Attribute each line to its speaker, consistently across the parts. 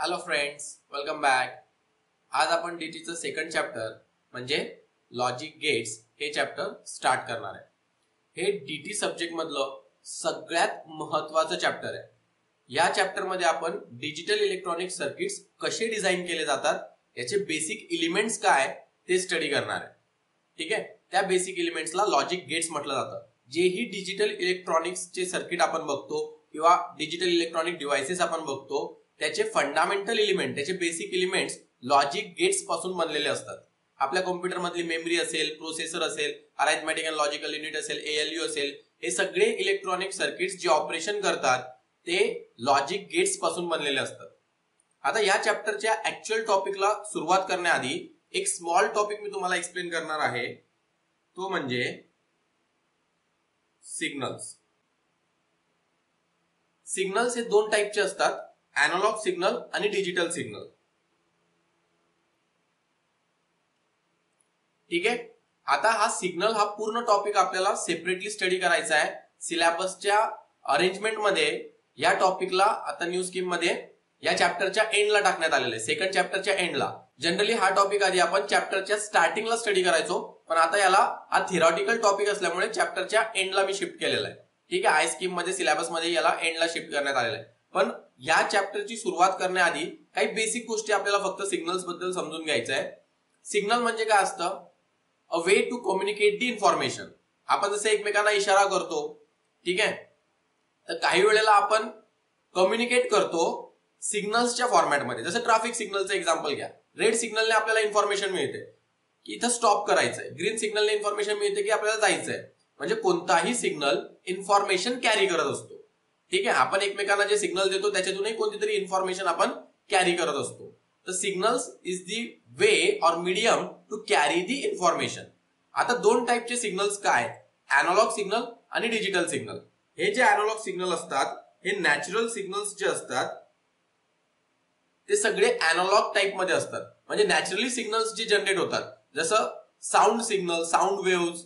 Speaker 1: Hello friends, welcome back. आज आपण डीटीचं second chapter म्हणजे लॉजिक गेट्स हे चॅप्टर स्टार्ट करणार आहे. हे डीटी सब्जेक्ट मधलं सगळ्यात महत्वाचं चॅप्टर आहे. या चॅप्टर मध्ये आपण डिजिटल इलेक्ट्रॉनिक सर्किट्स कसे डिझाइन केले जातात, याचे बेसिक एलिमेंट्स काय ते स्टडी करणार आहे. ठीक आहे, त्या बेसिक एलिमेंट्सला लॉजिक गेट्स म्हटलं जातं. जेही डिजिटल इलेक्ट्रॉनिक्सचे सर्किट आपण बघतो किंवा डिजिटल इलेक्ट्रॉनिक डिव्हाइसेस आपण बघतो, त्याचे फंडामेंटल एलिमेंट, त्याचे बेसिक एलिमेंट्स लॉजिक गेट्स पासून बनलेले असतात. आपल्या कॉम्प्युटर मधली मेमरी असेल, प्रोसेसर असेल, अरेथमेटिक अँड लॉजिकल युनिट असेल, एएलयू असेल, हे सगळे इलेक्ट्रॉनिक सर्किट्स जे ऑपरेशन करतात ते लॉजिक गेट्स पासून बनलेले असतात. आता या चॅप्टरच्या ऍक्च्युअल टॉपिकला सुरुवात करण्याआधी एक स्मॉल टॉपिक मी तुम्हाला एक्सप्लेन करणार आहे, तो म्हणजे सिग्नल्स. सिग्नल्स हे दोन टाइपचे असतात, एनालॉग सिग्नल आणि डिजिटल सिग्नल. ठीक आहे, आता हा सिग्नल हा पूर्ण टॉपिक आपल्याला सेपरेटली स्टडी करायचा आहे. सिलेबसच्या अरेंजमेंट मध्ये या टॉपिकला आता न्यू स्कीम मध्ये या चॅप्टरच्या एंडला टाकण्यात आलेलं आहे. सेकंड चॅप्टरच्या एंडला. जनरली हा टॉपिक आधी आपण चॅप्टरच्या स्टार्टिंगला स्टडी करायचो, पण आता याला हा थिअरॉटिकल टॉपिक असल्यामुळे चॅप्टरच्या एंडला मी शिफ्ट केलेला आहे. ठीक आहे, आय स्कीम मध्ये सिलेबस मध्ये याला एंडला शिफ्ट करण्यात आलेलं आहे. पण या चॅप्टरची सुरुवात करण्याआधी काही बेसिक गोष्टी आपल्याला फक्त सिग्नल्स बद्दल समजून घ्यायचं आहे. सिग्नल म्हणजे काय असतं? A way to communicate the information. आपण जसं एकमेकांना इशारा करतो, ठीक आहे, तर काही वेळेला आपण कम्युनिकेट करतो सिग्नल्सच्या फॉर्मॅटमध्ये. जसं ट्रॅफिक सिग्नलचं एक्झाम्पल घ्या. रेड सिग्नलने आपल्याला इन्फॉर्मेशन मिळते की इथं स्टॉप करायचंय, ग्रीन सिग्नलने इन्फॉर्मेशन मिळते की आपल्याला जायचंय. म्हणजे कोणताही सिग्नल इन्फॉर्मेशन कॅरी करत असतो. ठीक आहे, आपण एकमेकांना जे सिग्नल देतो त्याच्यातूनही कोणती तरी इन्फॉर्मेशन आपण कॅरी करत असतो. तर signals is the way or medium to carry the information. आता दोन टाइपचे सिग्नल्स काय? एनालॉग सिग्नल आणि डिजिटल सिग्नल. हे जे एनालॉग सिग्नल असतात, हे नॅचरल सिग्नल्स जे असतात ते सगळे एनालॉग टाइप मध्ये असतात. म्हणजे नॅचरली सिग्नल्स जे जनरेट होतात, जसं साऊंड सिग्नल, साऊंड वेव्स,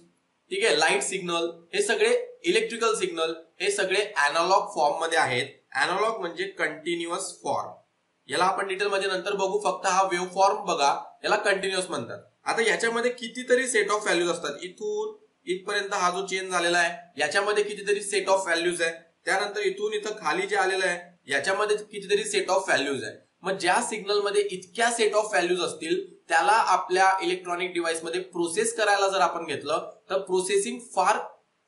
Speaker 1: ठीक आहे, लाईट सिग्नल, हे सगळे इलेक्ट्रिकल सिग्नल, हे सगळे एनालॉग फॉर्म मध्ये आहेत. एनालॉग म्हणजे कंटिन्युअस फॉर्म. याला आपण डिटेल मध्ये नंतर बघू. फक्त हा वेव्ह फॉर्म बघा, याला कंटिन्युअस म्हणतात. आता याच्यामध्ये कितीतरी सेट ऑफ व्हॅल्यूज असतात. इथून इथपर्यंत हा जो चेंज झालेला आहे याच्यामध्ये कितीतरी सेट ऑफ व्हॅल्यूज आहे. त्यानंतर इथून इथं खाली जे आलेलं आहे याच्यामध्ये कितीतरी सेट ऑफ व्हॅल्यूज आहे. मग ज्या सिग्नल मध्ये इतक्या सेट ऑफ व्हॅल्यूज असतील त्याला आपल्या इलेक्ट्रॉनिक डिव्हाइस मध्ये प्रोसेस करायला जर आपण घेतलं तर प्रोसेसिंग फार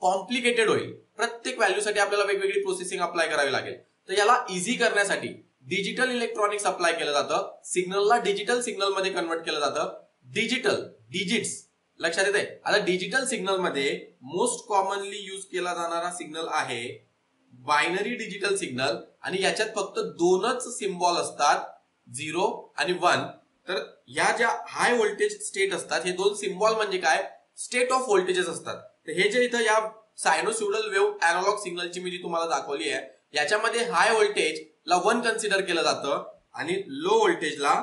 Speaker 1: कॉम्प्लिकेटेड होईल. प्रत्येक व्हॅल्यूसाठी आपल्याला वेगवेगळी प्रोसेसिंग अप्लाय करावी लागेल. तर याला इझी करण्यासाठी डिजिटल इलेक्ट्रॉनिक्स अप्लाय केलं जातं. सिग्नलला डिजिटल सिग्नल मध्ये कन्वर्ट केलं जातं. डिजिटल डिजिट्स लक्षात येते. आता डिजिटल सिग्नल मध्ये मोस्ट कॉमनली युज केला जाणारा सिग्नल आहे बायनरी डिजिटल सिग्नल. आणि याच्यात फक्त दोनच सिम्बॉल असतात, 0 आणि 1. तर या ज्या हाय व्होल्टेज स्टेट असतात, हे दोन सिम्बॉल म्हणजे काय? स्टेट ऑफ व्होल्टेजेस असतात. तर हे जे इथं या सायनोसॉइडल वेव्ह एनालॉग सिग्नलची मी जी तुम्हाला दाखवली आहे, याच्यामध्ये हाय व्होल्टेजला 1 कन्सिडर केलं जातं आणि लो व्होल्टेजला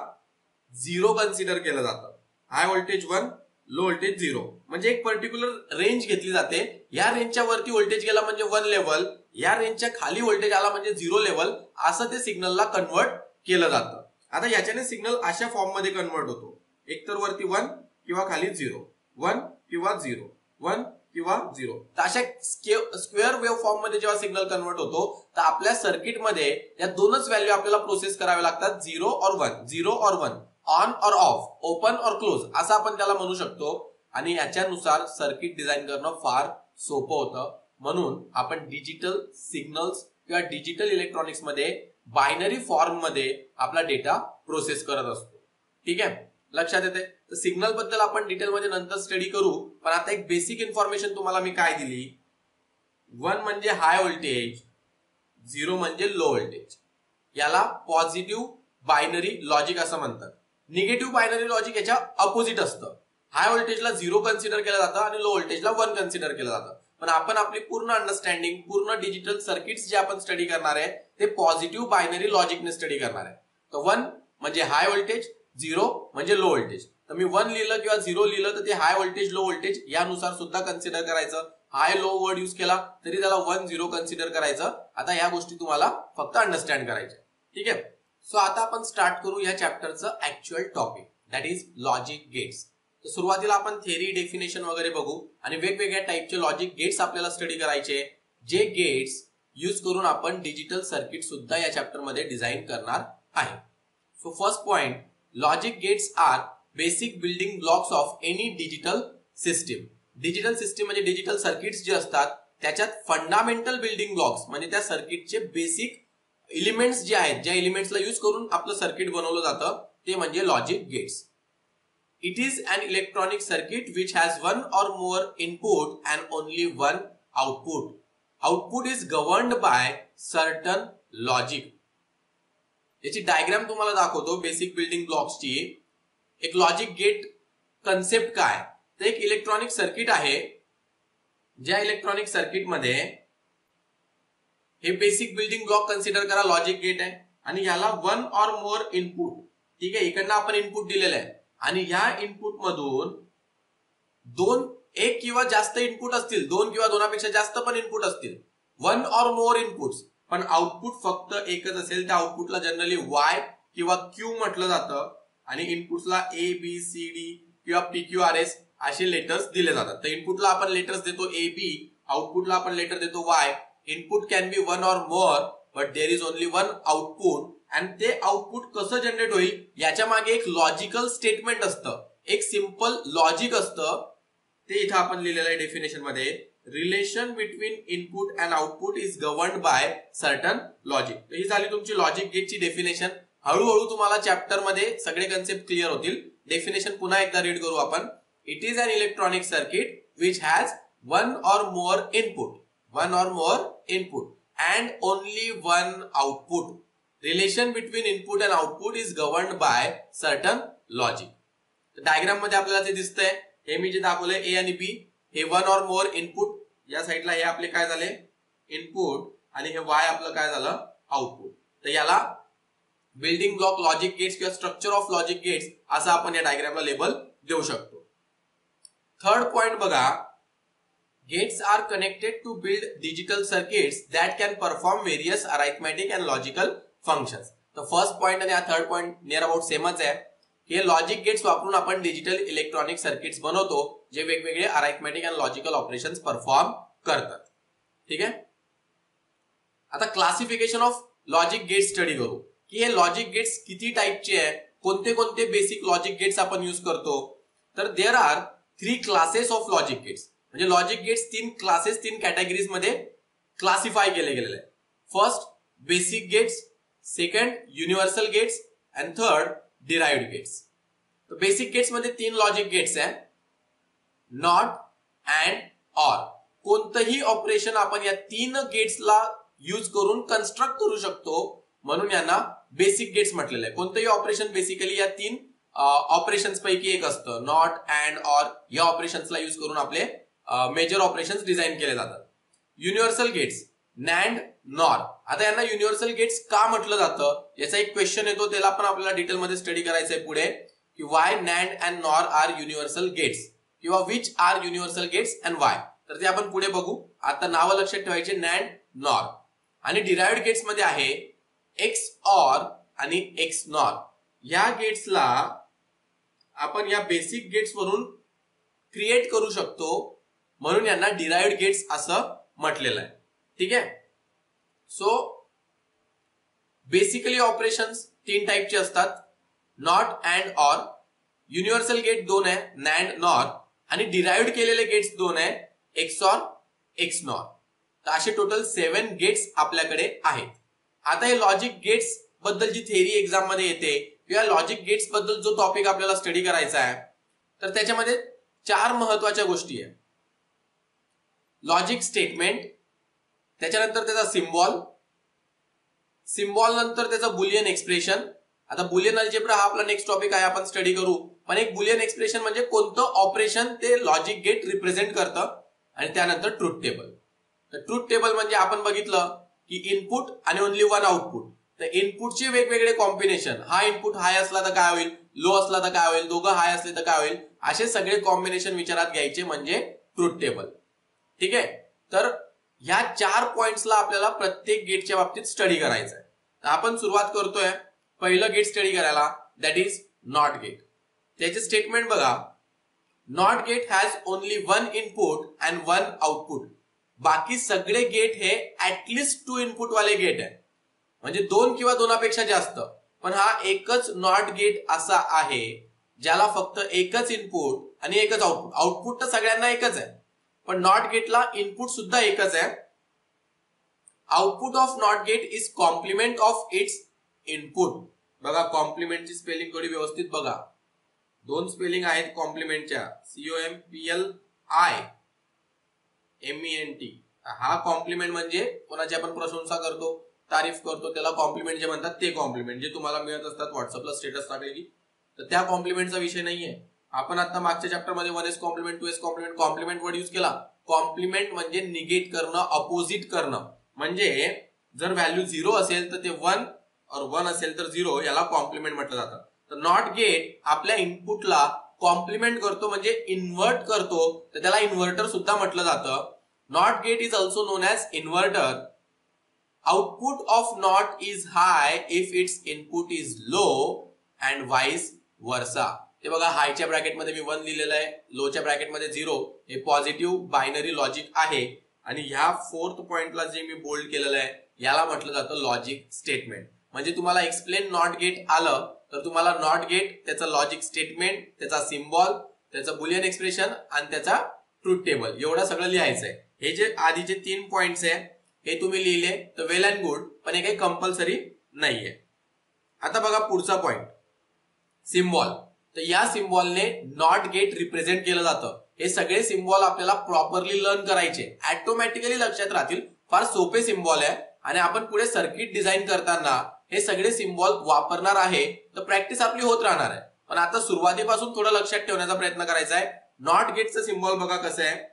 Speaker 1: 0 कन्सिडर केलं जातं. High voltage 1, low voltage 0. म्हणजे एक पर्टिक्युलर रेंज घेतली जाते. या रेंजच्या वरती व्होल्टेज गेला म्हणजे 1 लेवल, या रेंजच्या खाली व्होल्टेज आला म्हणजे 0 लेवल, असं ते सिग्नलला कन्वर्ट केलं जातं. आता याच्याने सिग्नल अशा फॉर्म मध्ये कन्वर्ट होतो, एकतर वरती 1 किंवा खाली 0, 1 किंवा 0, 1 किंवा 0. तर अशा स्क्वेअर वेव्ह फॉर्म मध्ये जेव्हा सिग्नल कन्वर्ट होतो तर आपल्या सर्किट मध्ये या दोनच व्हॅल्यू आपल्याला प्रोसेस कराव्या लागतात, 0 और 1, 0 और 1, ऑन और ऑफ, ओपन और क्लोज, असं आपण त्याला म्हणू शकतो. आणि याच्यानुसार सर्किट डिझाइन करणं फार सोपं होतं. म्हणून आपण डिजिटल सिग्नल्स किंवा डिजिटल इलेक्ट्रॉनिक्स मध्ये बायनरी फॉर्म मध्ये आपला डेटा प्रोसेस करत असतो. ठीक आहे, लक्षात येते. तर सिग्नल बद्दल आपण डिटेल मध्ये नंतर स्टडी करू, पण आता एक बेसिक इन्फॉर्मेशन तुम्हाला मी काय दिली. 1 म्हणजे हाय व्होल्टेज, 0 म्हणजे लो व्होल्टेज. याला पॉझिटिव्ह बायनरी लॉजिक असं म्हणतात. निगेटिव्ह बायनरी लॉजिक याच्या अपोजिट असतं. हाय व्होल्टेजला 0 कन्सिडर केलं जातं आणि लो व्होल्टेजला 1 कन्सिडर केलं जातं. पण आपण आपली पूर्ण अंडरस्टँडिंग, पूर्ण डिजिटल सर्किट्स जे आपण स्टडी करणार आहे ते पॉझिटिव्ह बायनरी लॉजिकने स्टडी करणार आहे. तर 1 म्हणजे हाय व्होल्टेज, 0 म्हणजे लो व्होल्टेज. तर मी 1 लिहिलं किंवा 0 लिहिलं तर ते हाय व्होल्टेज, लो व्होल्टेज यानुसार सुद्धा कन्सिडर करायचं. हाय लो वर्ड यूज केला तरी त्याला 1 0 कन्सिडर करायचं. आता या गोष्टी तुम्हाला फक्त अंडरस्टँड करायच्या. ठीक आहे. सो आता आपण स्टार्ट करू या चॅप्टरचं actual topic, that is logic gates. तर सुरुवातीला आपण थेरी, डेफिनेशन वगैरे बघू आणि वेगवेगळ्या टाईपचे लॉजिक गेट्स आपल्याला स्टडी करायचे, जे गेट्स यूज करून आपण डिजिटल सर्किट सुद्धा या चॅप्टर मध्ये डिझाइन करणार आहे. So first point, logic gates are basic building blocks of any digital system. Digital system म्हणजे डिजिटल सर्किट्स जे असतात त्याच्यात फंडामेंटल बिल्डिंग ब्लॉक्स म्हणजे त्या सर्किटचे बेसिक एलिमेंट्स जे आहेत, ज्या एलिमेंट्सला यूज करून आपलं सर्किट बनवलं जातं ते म्हणजे logic gates. It is an electronic circuit which has one or more input and only one output. Output is governed by certain logic. याची डायग्राम तुम्हाला दाखवतो बेसिक बिल्डिंग ब्लॉक्सची. एक लॉजिक गेट कन्सेप्ट काय, तर एक इलेक्ट्रॉनिक सर्किट आहे, ज्या electronic circuit मध्ये हे बेसिक बिल्डिंग ब्लॉक कन्सिडर करा लॉजिक गेट आहे आणि याला वन ऑर मोर इनपुट, ठीक आहे, इकडनं आपण इनपुट दिलेलं आहे आणि ह्या इनपुट मधून एक किंवा जास्त इनपुट असतील, दोन किंवा दोनापेक्षा जास्त पण इनपुट असतील, वन ऑर मोर इनपुट्स, पण आउटपुट फक्त एकच असेल. त्या आउटपुटला जनरली वाय किंवा क्यू म्हटलं जातं आणि इनपुट्सला ए बी सी डी किंवा पी क्यू आर एस असे लेटर्स दिले जातात. तर इनपुटला आपण लेटर्स देतो ए बी, आउटपुटला आपण लेटर देतो Y. Input can be one or more but there is only one output. आणि ते आउटपुट कसं जनरेट होईल याच्या मागे एक लॉजिकल स्टेटमेंट असतं, एक सिंपल लॉजिक असतं, ते इथं आपण लिहिलेलं आहे डेफिनेशन मध्ये. Relation between input and output is governed by certain logic. ही झाली तुमची लॉजिक गेटची डेफिनेशन. हळूहळू तुम्हाला चॅप्टर मध्ये सगळे कन्सेप्ट क्लिअर होतील. डेफिनेशन पुन्हा एकदा रीड करू आपण. It is an electronic circuit which has one or more input and only one output. Relation between input and output is governed by certain logic. Diagram मध्ये आपल्याला ते दिसतंय, हे मी जे दाखवलंय ए आणि बी, हे वन ऑर मोर इनपुट, या साईडला हे आपले काय झाले इनपुट आणि हे वाय आपलं काय झालं आउटपुट. तर याला बिल्डिंग ब्लॉक लॉजिक गेट्स किंवा स्ट्रक्चर ऑफ लॉजिक गेट्स असं आपण या डायग्रामला लेबल देऊ शकतो. थर्ड पॉइंट बघा, gates are connected to build digital circuits that can perform various arithmetic and logical functions. तर फर्स्ट पॉइंट आणि हा थर्ड पॉइंट नियर अबाउट सेमच आहे. हे लॉजिक गेट्स वापरून आपण डिजिटल इलेक्ट्रॉनिक सर्किट्स बनवतो जे वेगवेगळे arithmetic and logical operations perform करतात. ठीक आहे, आता classification of logic gates study करू की हे लॉजिक गेट्स किती टाइपचे आहे, कोणते कोणते बेसिक लॉजिक गेट्स आपण यूज करतो. तर there are 3 classes of logic gates. म्हणजे लॉजिक गेट्स 3 क्लासेस, 3 कॅटेगरीज मध्ये क्लासिफाय केले गेलेले आहे. First basic gates, second universal gates and third derived gates. तर बेसिक गेट्स मध्ये 3 लॉजिक गेट्स आहे, नॉट अँड ऑर. कोणतंही ऑपरेशन आपण या 3 गेट्सला यूज करून कन्स्ट्रक्ट करू शकतो, म्हणून यांना बेसिक गेट्स म्हटलेलं आहे. कोणतंही ऑपरेशन बेसिकली या 3 ऑपरेशन्स पैकी एक असतं. नॉट अँड ऑर या ऑपरेशन्सला यूज करून आपले मेजर ऑपरेशन्स डिझाइन केले जातात. Universal gates, NAND, NOR. आता यांना युनिव्हर्सल गेट्स का म्हटलं जातं याचा एक क्वेश्चन येतो, त्याला पण आपल्याला डिटेलमध्ये स्टडी करायचं आहे पुढे, की why NAND and NOR are universal gates किंवा which are universal gates and why. तर ते आपण पुढे बघू. आता नावं लक्षात ठेवायचे, नॅन्ड, नॉर. आणि डिराइव्ड गेट्स मध्ये आहे एक्स ऑर आणि एक्स नॉर. या गेट्सला आपण या बेसिक गेट्स वरून क्रिएट करू शकतो, म्हणून यांना डिराइव्ड गेट्स असं म्हटलेलं आहे. ठीक आहे, सो बेसिकली ऑपरेशन्स 3 टाइपचे असतात, not and or. Universal gate 2 आहे, नॅन्ड, नॉर. आणि डिराइव्ड केलेले गेट्स 2 आहे, एक्स ऑर, एक्स नॉर. तर असे टोटल 7 गेट्स आपल्याकडे आहेत. आता हे लॉजिक गेट्स बद्दल जी थेरी एक्झाम मध्ये येते किंवा लॉजिक गेट्स बद्दल जो टॉपिक आपल्याला स्टडी करायचा आहे, तर त्याच्यामध्ये 4 महत्वाच्या गोष्टी आहेत. लॉजिक स्टेटमेंट, त्याच्यानंतर त्याचा सिम्बॉल नंतर त्याचा बुलियन एक्सप्रेशन. आता बुलियन अल्जेब्रा हा आपला नेक्स्ट टॉपिक आहे, आपण स्टडी करू. पण एक बुलियन एक्सप्रेशन म्हणजे कोणतं ऑपरेशन ते लॉजिक गेट रिप्रेझेंट करतं. आणि त्यानंतर ट्रूथ टेबल. तर ट्रूथ टेबल म्हणजे आपण बघितलं की इनपुट आणि ओनली वन आउटपुट. तर इनपुटचे वेगवेगळे कॉम्बिनेशन, हा इनपुट हाय असला तर काय होईल, लो असला तर काय होईल, दोघं हाय असले तर काय होईल, असे सगळे कॉम्बिनेशन विचारात घ्यायचे म्हणजे ट्रूथ टेबल. ठीक आहे, तर ह्या 4 पॉइंट्सला आपल्याला प्रत्येक गेटच्या बाबतीत स्टडी करायचं आहे. तर आपण सुरुवात करतोय पहिलं गेट स्टडी करायला, दॅट इज नॉट गेट. त्याचे स्टेटमेंट बघा. Not gate has only one input and one output. बाकी सगळे गेट हे ऍटलिस्ट 2 इनपुट वाले गेट आहे, म्हणजे 2 किंवा 2पेक्षा जास्त. पण हा एकच नॉट गेट असा आहे ज्याला फक्त एकच इनपुट आणि एकच आउटपुट. आउटपुट तर सगळ्यांना एकच आहे, पण नॉट गेटला इनपुट सुद्धा एकच आहे. Output of not gate is complement of its input. बघा कॉम्प्लिमेंटची स्पेलिंग थोडी व्यवस्थित बघा. 2 स्पेलिंग आहेत कॉम्प्लिमेंटच्या, COMPLIMENT. हा कॉम्प्लिमेंट म्हणजे कोणाची आपण प्रशंसा करतो, तारीफ करतो, त्याला कॉम्प्लिमेंट जे म्हणतात ते कॉम्प्लिमेंट जे तुम्हाला मिळत असतात व्हॉट्सअपला स्टेटस टाकलेली, तर त्या कॉम्प्लिमेंटचा विषय नाहीये. आपण आता मागच्या चॅप्टर मध्ये 1s complement, 2s complement, complement word use केला. कॉम्प्लिमेंट म्हणजे निगेट करणं, अपोजिट करणं. म्हणजे जर व्हॅल्यू 0 असेल तर ते 1 और 1 असेल तर 0, याला कॉम्प्लिमेंट म्हटलं जातं. तर नॉट गेट आपल्या इनपुटला कॉम्प्लिमेंट करतो म्हणजे इन्व्हर्ट करतो, तर त्याला इन्व्हर्टर सुद्धा म्हटलं जातं. Not gate is also known as inverter. Output of not is high if its input is low and vice versa. ते बघा, हायच्या ब्रॅकेटमध्ये मी 1 लिहिलेलं आहे, लोच्या ब्रॅकेटमध्ये 0. हे पॉझिटिव्ह बायनरी लॉजिक आहे. आणि ह्या 4th पॉइंटला जे मी बोल्ड केलेलं आहे याला म्हटलं जातं लॉजिक स्टेटमेंट. म्हणजे तुम्हाला एक्सप्लेन नॉट गेट आलं तर तुम्हाला नॉट गेट, त्याचं लॉजिक स्टेटमेंट, त्याचा सिम्बॉल, त्याचं बुलियन एक्सप्रेशन आणि त्याचा ट्रूथ टेबल एवढं सगळं लिहायचं आहे. हे जे आधीचे 3 पॉइंट्स आहे हे तुम्ही लिहिले तर वेल अँड गुड, पण हे काही कंपल्सरी नाहीये. आता बघा पुढचा पॉइंट, सिम्बॉल. तर या सिम्बॉलने नॉट गेट रिप्रेझेंट केलं जातं. हे सगळे सिम्बॉल आपल्याला प्रॉपरली लर्न करायचे, ऑटोमॅटिकली लक्षात राहतील. फार सोपे सिम्बॉल आहे आणि आपण पुढे सर्किट डिझाईन करताना हे सगळे सिम्बॉल वापरणार आहे, तर प्रॅक्टिस आपली होत राहणार आहे. पण आता सुरुवातीपासून थोडं लक्षात ठेवण्याचा प्रयत्न करायचा आहे. नॉट गेटचं सिम्बॉल बघा कसं आहे.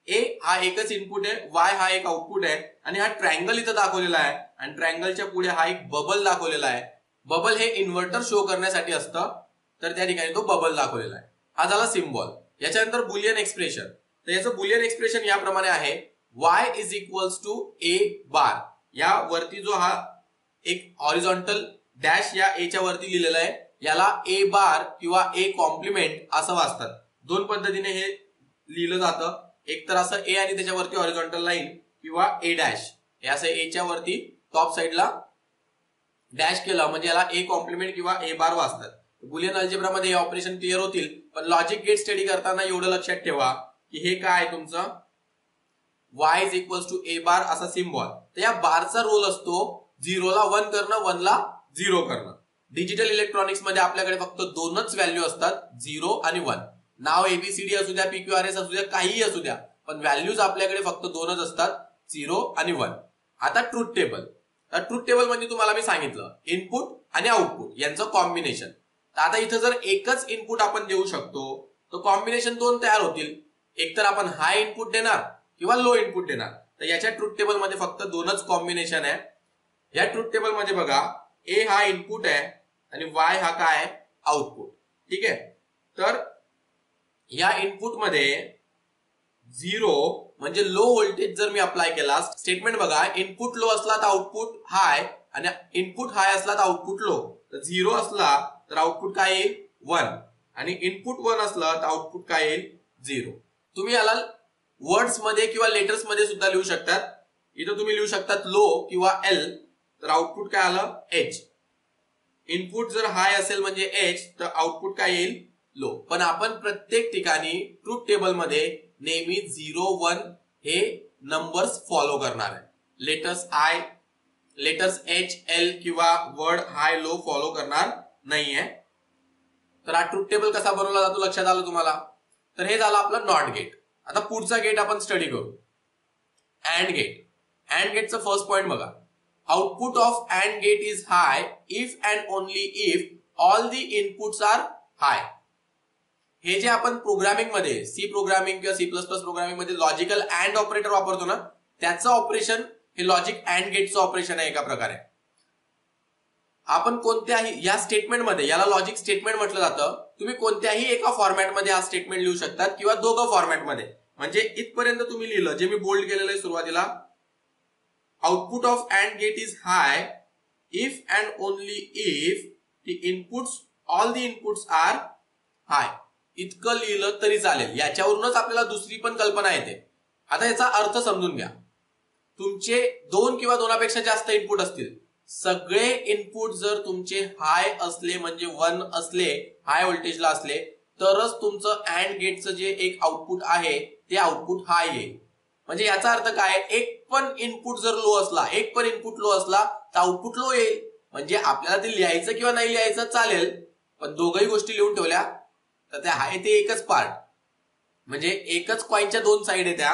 Speaker 1: ए हा एकच इनपुट आहे, वाय हा एक आउटपुट आहे, आणि हा ट्रायंगल इथं दाखवलेला आहे, आणि ट्रायंगलच्या पुढे हा एक बबल दाखवलेला आहे. बबल हे इन्व्हर्टर शो करण्यासाठी असतं, तर त्या ठिकाणी तो बबल दाखवलेला आहे. हा झाला सिम्बॉल. याच्यानंतर बुलियन एक्सप्रेशन. तर याचं बुलियन एक्सप्रेशन याप्रमाणे आहे, y is equals to A बार. या वरती जो हा एक हॉरिझॉन्टल डॅश या ए च्या वरती लिहिलेला आहे, याला ए बार किंवा ए कॉम्प्लिमेंट असं वाचतात. 2 पद्धतीने हे लिहिलं जातं. एक तर असं ए आणि त्याच्यावरती हॉरिझॉन्टल लाईन, किंवा ए डॅश. हे असं ए च्या वरती टॉप साइडला डॅश केलं म्हणजे याला ए कॉम्प्लिमेंट किंवा ए बार वाचतात. बुलियन अल्जेब्रा मध्ये हे ऑपरेशन क्लिअर होतील, पण लॉजिक गेट स्टडी करताना एवढं लक्षात ठेवा की हे काय आहे तुमचं y is equals to A बार असा सिम्बॉल. तर या बारचा रोल असतो 0 ला 1 करणं, 1 ला 0 करणं. डिजिटल इलेक्ट्रॉनिक्स मध्ये आपल्याकडे फक्त 2च व्हॅल्यू असतात, 0 आणि 1. नाव एबीसीडी असू द्या, PQRS असू द्या, काहीही असू द्या, पण व्हॅल्यूज आपल्याकडे फक्त 2च असतात, 0 आणि 1. आता ट्रूथ टेबल. तर ट्रूथ टेबल म्हणजे तुम्हाला मी सांगितलं इनपुट आणि आउटपुट यांचं कॉम्बिनेशन. तर आता इथं जर एकच इनपुट आपण देऊ शकतो तर कॉम्बिनेशन 2 तयार होतील. एक तर आपण हाय इनपुट देणार किंवा लो इनपुट देणार. तर याच्या ट्रूथ टेबल मध्ये फक्त 2च कॉम्बिनेशन आहे. या ट्रूथ टेबल मध्ये बघा, ए हा इनपुट आहे आणि वाय हा काय आहे आउटपुट. ठीक आहे. तर या इनपुट मध्ये 0 म्हणजे लो व्होल्टेज जर मी अप्लाय केला, स्टेटमेंट बघा, इनपुट लो असला तर आउटपुट हाय, आणि इनपुट हाय असला तर आउटपुट लो. तर 0 असला तर आउटपुट काय येईल 1, आणि इनपुट 1 असला तर आउटपुट काय येईल 0. तुम्ही याला वर्ड्स मध्ये किंवा लेटर्स मध्ये सुद्धा लिहू शकतात. इथं तुम्ही लिहू शकतात लो किंवा एल, तर आउटपुट काय आलं एच. इनपुट जर हाय असेल म्हणजे एच, तर आउटपुट काय येईल लो. पण आपण प्रत्येक ठिकाणी ट्रूथ टेबल मध्ये नेहमी 0, 1 हे नंबर्स फॉलो करणार आहे. लेटर्स एच, एल किंवा वर्ड हाय लो फॉलो करणार नाहीये. तर हा ट्रूथ टेबल कसा बनवला जातो लक्षात आलं तुम्हाला. तर हे झालं आपलं नॉट गेट. आता पुढचा गेट आपण स्टडी करू, अँड गेट. अँड गेटचं फर्स्ट पॉइंट बघा, output of and gate is high if and only if all the inputs are high. हे जे आपण प्रोग्रामिंग मध्ये सी प्रोग्रामिंग किंवा C++ प्रोग्रामिंग मध्ये लॉजिकल अँड ऑपरेटर वापरतो ना, त्याचं ऑपरेशन हे लॉजिक अँड गेटचं ऑपरेशन आहे एका प्रकारे. आपण कोणत्याही या स्टेटमेंट मध्ये, याला लॉजिक स्टेटमेंट म्हटलं जातं, तुम्ही कोणत्याही एका फॉर्मॅटमध्ये हा स्टेटमेंट लिहू शकतात किंवा दोघं फॉर्मॅटमध्ये. म्हणजे इथपर्यंत तुम्ही लिहिलं जे मी बोल्ड केलेलं आहे सुरुवातीला, output of and gate is high if and only if की inputs all the inputs are high इतकं लिहिलं तरी चालेल. याच्यावरूनच आपल्याला दुसरी पण कल्पना येते. आता याचा अर्थ समजून घ्या. तुमचे 2 किंवा 2पेक्षा जास्त इनपुट असतील, सगळे इनपुट जर तुमचे हाय असले म्हणजे 1 असले, हाय व्होल्टेजला असले, तरच तुमचं अँड गेटचं जे एक आउटपुट आहे ते आउटपुट हाय येईल. म्हणजे याचा अर्थ काय, एक पण इनपुट जर लो असला, एक पण इनपुट लो असला तर आउटपुट लो येईल. म्हणजे आपल्याला ते लिहायचं किंवा नाही लिहायचं चालेल, पण दोघही गोष्टी लिहून ठेवल्या तर त्या आहे ते एकच पार्ट, म्हणजे एकच कॉइनच्या 2 साइड आहे, त्या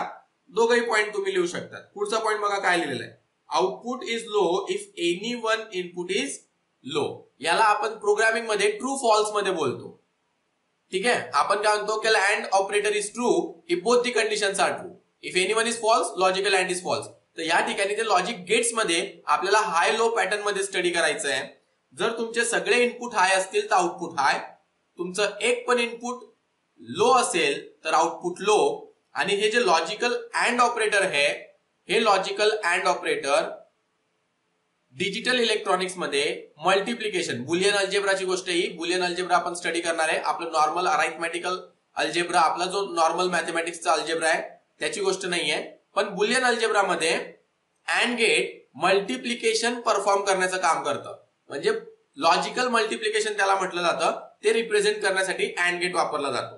Speaker 1: दोघही पॉइंट तुम्ही लिहू शकता. पुढचा पॉइंट बघा काय लिहिलेलं आहे, output is low if any one input is low. याला आपण प्रोग्रामिंग मध्ये ट्रू फॉल्स मध्ये बोलतो. ठीक आहे, आपण काय म्हणतो की and operator is true if both the conditions are true. If any one is false, logical and is false. तर या ठिकाणी ते लॉजिक गेट्स मध्ये आपल्याला हाय लो पॅटर्न मध्ये स्टडी करायचं आहे. जर तुमचे सगळे इनपुट हाय असतील तर आउटपुट हाय, तुमचं एक पण इनपुट लो असेल तर आउटपुट लो. आणि हे जे लॉजिकल अँड ऑपरेटर आहे, हे logical AND operator digital electronics मध्ये मल्टिप्लिकेशन, बुलियन अल्जेब्राची गोष्ट, ही बुलियन अल्जेब्रा आपण स्टडी करणार आहे. आपलं नॉर्मल अराइथमॅटिकल अल्जेब्रा, आपला जो नॉर्मल मॅथमॅटिक्सचा अल्जेब्रा आहे त्याची गोष्ट नाहीये, पण बुलियन अल्जेब्रा मध्ये अँड गेट मल्टिप्लिकेशन परफॉर्म करण्याचं काम करतं. म्हणजे लॉजिकल मल्टिप्लिकेशन त्याला म्हटलं जातं, ते रिप्रेझेंट करण्यासाठी अँड गेट वापरला जातो.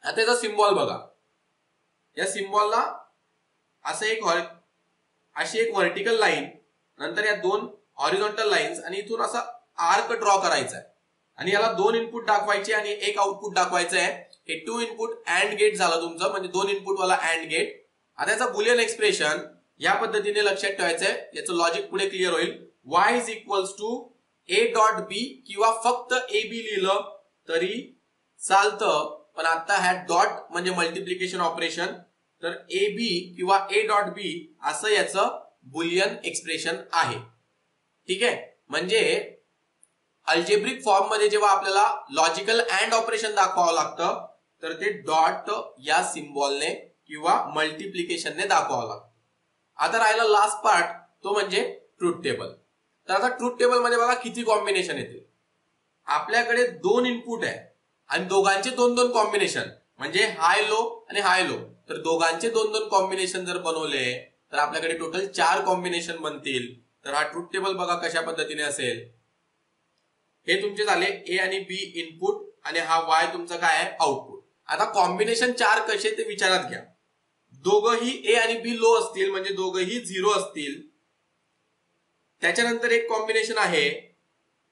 Speaker 1: आता याचा सिम्बॉल बघा, या सिम्बॉलला असं अशी एक व्हर्टिकल लाईन, नंतर या 2 हॉरिझॉन्टल लाईन्स, आणि इथून असा आर्क ड्रॉ करायचा आहे, आणि याला 2 इनपुट दाखवायचे आणि एक आउटपुट दाखवायचं आहे. हे 2 इनपुट अँड गेट झालं तुमचं, म्हणजे 2 इनपुट वाला अँड गेट. आता याचा बुलियन एक्सप्रेशन या पद्धतीने लक्षात ठेवायचंय, याचं लॉजिक पुढे क्लिअर होईल. y is equals to a dot B, किंवा फक्त ab लिहिलं तरी चालतं, पण आता ह्या डॉट म्हणजे मल्टिप्लिकेशन ऑपरेशन, तर ab किंवा a डॉट बी असं याचं बुलियन एक्सप्रेशन आहे. ठीक आहे, म्हणजे अल्जेब्रिक फॉर्म मध्ये जेव्हा आपल्याला लॉजिकल अँड ऑपरेशन दाखवावं लागतं, तर ते डॉट या सिम्बॉलने किंवा मल्टिप्लिकेशनने दाखवावं लागतं. आता राहिला लास्ट पार्ट, तो म्हणजे ट्रूथ टेबल. तर आता ट्रूथ टेबल मध्ये बघा किती कॉम्बिनेशन येते. आपल्याकडे 2 इनपुट आहे आणि दोघांचे 2-2 कॉम्बिनेशन, म्हणजे हाय लो आणि हाय लो. तर दोघांचे 2-2 कॉम्बिनेशन जर बनवले तर आपल्याकडे टोटल 4 कॉम्बिनेशन बनतील. तर हा ट्रूथ टेबल बघा कशा पद्धतीने असेल. हे तुमचे झाले ए आणि बी इनपुट, आणि हा वाय तुमचा काय आहे आउटपुट. आता कॉम्बिनेशन 4 कसे ते विचारात घ्या. दोघंही ए आणि बी लो असतील, म्हणजे दोघंही 0 असतील. त्याच्यानंतर एक कॉम्बिनेशन आहे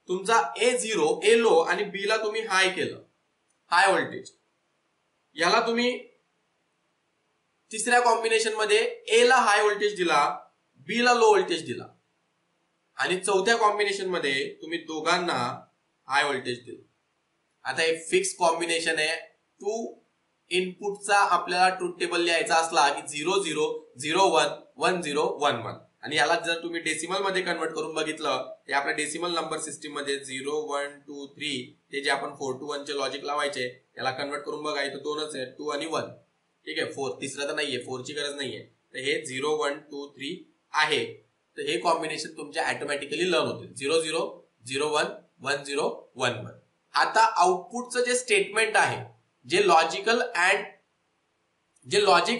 Speaker 1: तुमचा ए 0, ए लो, आणि बी ला तुम्ही हाय केलं, हाय व्होल्टेज. याला तुम्ही तिसऱ्या कॉम्बिनेशन मध्ये ए ला हाय व्होल्टेज दिला, बी ला लो व्होल्टेज दिला, आणि चौथ्या कॉम्बिनेशन मध्ये तुम्ही दोघांना हाय व्होल्टेज दिलं. आता हे फिक्स कॉम्बिनेशन आहे. 2 इनपुटचा आपल्याला ट्रूथ टेबल लिहायचा असला की 0 0 0 1 1 0 1 1, आणि याला जर तुम्ही डेसिमल मध्ये कन्वर्ट करून बघितलं, ते आपल्या डेसिमल नंबर सिस्टीम मध्ये 0 1 2 3 ते जे आपण 4 to 1 चे लॉजिक लावायचे, याला कन्वर्ट करून बघा, इथं 2च आहे, 2 आणि 1. ठीक आहे, 4 तिसरं तर नाहीये, 4 ची गरज नाहीये. तर हे 0 1 2 3 आहे. तर हे कॉम्बिनेशन तुमचे ऑटोमॅटिकली लर्न होतील, 0 0 0 1 1 0 1 1. आता आउटपुटचं जे स्टेटमेंट आहे, जे लॉजिक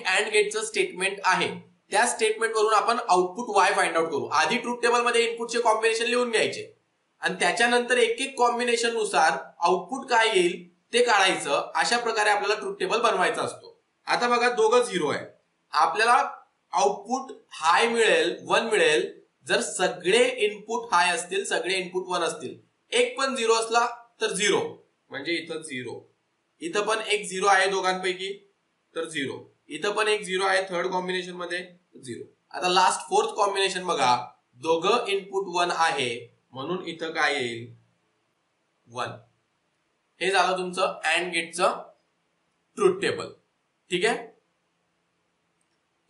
Speaker 1: अँड गेटचं स्टेटमेंट आहे, त्या स्टेटमेंट वरून आपण आउटपुट वाय फाइंड आउट करू. आधी ट्रूथ टेबल मध्ये इनपुटचे कॉम्बिनेशन लिहून घ्यायचे, आणि त्याच्यानंतर एक एक कॉम्बिनेशन नुसार आउटपुट काय येईल ते काढायचं. अशा प्रकारे आपल्याला ट्रूथ टेबल बनवायचा असतो. आता बघा दोघं 0 आहे, आपल्याला आउटपुट हाय मिळेल, 1 मिळेल, जर सगळे इनपुट हाय असतील, सगळे इनपुट 1 असतील. एक पण 0 असला तर 0, म्हणजे इथं 0, इथं पण एक 0 आहे दोघांपैकी तर 0, इथं पण एक 0 आहे थर्ड कॉम्बिनेशन मध्ये 0. आता लास्ट 4th कॉम्बिनेशन बघा, दोघं इनपुट 1 आहे, म्हणून इथं काय येईल 1. हे झालं तुमचं अँड गेटचं ट्रूथ टेबल. ठीक आहे,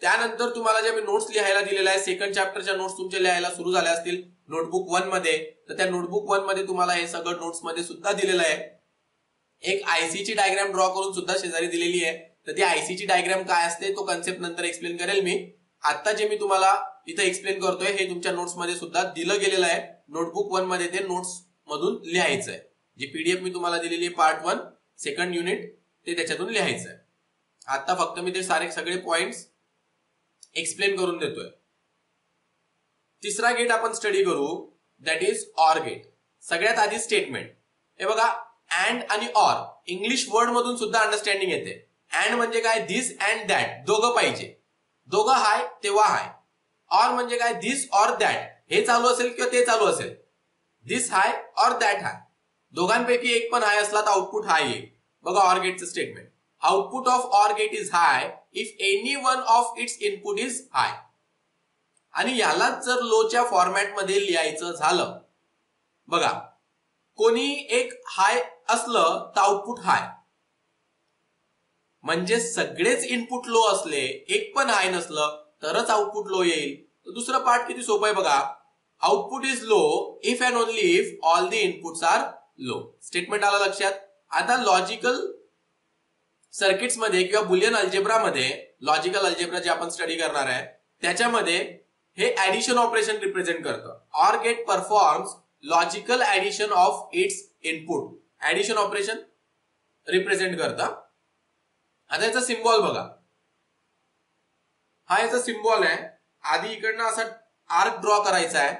Speaker 1: त्यानंतर तुम्हाला जे मी नोट्स लिहायला दिलेला आहे, सेकंड चॅप्टरच्या नोट्स तुमचे लिहायला सुरू झाल्या असतील नोटबुक 1 मध्ये, तर त्या नोटबुक 1 मध्ये तुम्हाला हे सगळं नोट्स मध्ये सुद्धा दिलेलं आहे. एक आयसी ची डायग्राम ड्रॉ करून सुद्धा शेजारी दिलेली आहे. तर ती आयसी ची डायग्राम काय असते तो कन्सेप्ट नंतर एक्सप्लेन करेल मी. आता जे मी तुम्हाला इथे एक्सप्लेन करतोय हे तुमच्या नोट्स मध्ये सुद्धा दिलं गेलेलं आहे. नोटबुक 1 मध्ये ते नोट्स मधून लिहायचं आहे. जी पीडीएफ मी तुम्हाला दिलेली आहे पार्ट 1 सेकंड युनिट ते त्याच्यातून लिहायचं आहे. आता फक्त मी ते सगळे पॉइंट्स एक्सप्लेन करून देतोय. तिसरा गेट आपण स्टडी करू, दॅट इज ऑर गेट. सगळ्यात आधी स्टेटमेंट. हे बघा, अँड आणि ऑर इंग्लिश वर्ड मधून सुद्धा अंडरस्टँडिंग येते. अँड म्हणजे काय, दिस अँड दॅट, दोघं पाहिजे, दोघं हाय तेव्हा हाय. ऑर म्हणजे काय, दिस ऑर दॅट, हे चालू असेल किंवा ते चालू असेल, दिस हाय ऑर दॅट हाय, दोघांपैकी एक पण हाय असला तर आउटपुट हाय येईल. बघा ऑर गेटचं statement, output of OR gate is high if any one of its input is high. आणि यालाच जर लोच्या फॉर्मॅट मध्ये लिहायचं झालं, बघा कोणी एक हाय असलं तर आउटपुट हाय, म्हणजे सगळेच इनपुट लो असले, एक पण हाय नसलं तरच आउटपुट लो येईल. तर दुसरं पार्ट किती सोपं आहे बघा, output is low if and only if all the inputs are low. Statement आला लक्षात. आता लॉजिकल सर्किट्स मध्ये किंवा बुलियन अल्जेब्रा मध्ये, लॉजिकल अल्जेब्रा जे आपण स्टडी करणार आहे त्याच्यामध्ये हे ऍडिशन ऑपरेशन रिप्रेझेंट करतं. Or gate performs logical addition of its input. Addition operation represent करतं. आता याचा सिम्बॉल बघा, हा याचा सिम्बॉल आहे. आधी इकडनं असा आर्क ड्रॉ करायचा आहे